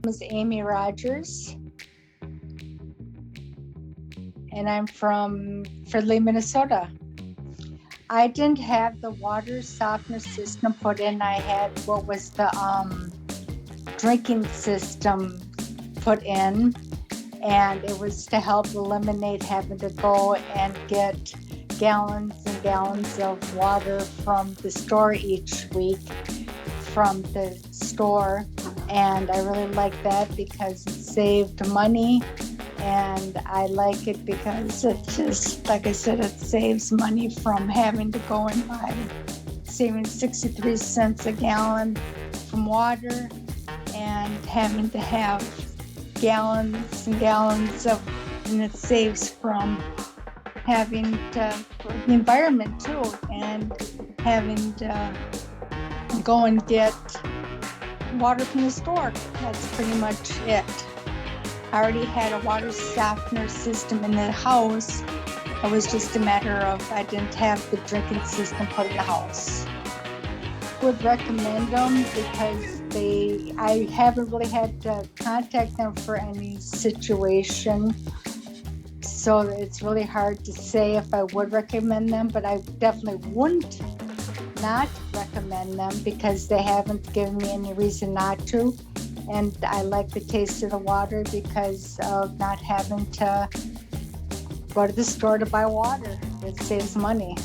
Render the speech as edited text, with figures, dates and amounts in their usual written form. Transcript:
is Amy Rogers, and I'm from Fridley, Minnesota. I didn't have the water softener system put in. I had what was the drinking system put in, and it was to help eliminate having to go and get gallons and gallons of water from the store each week from the store. And I really like that because it saved money, and I like it because it just, like I said, it saves money from having to go and buy, saving 63 cents a gallon from water and having to have gallons and gallons of, and it saves from having to, for the environment too, and having to go and get water from the store. That's pretty much it. I already had a water softener system in the house. It was just a matter of I didn't have the drinking system put in the house. Would recommend them because I haven't really had to contact them for any situation. So it's really hard to say if I would recommend them, but I definitely wouldn't not recommend them because they haven't given me any reason not to. And I like the taste of the water because of not having to go to the store to buy water. It saves money.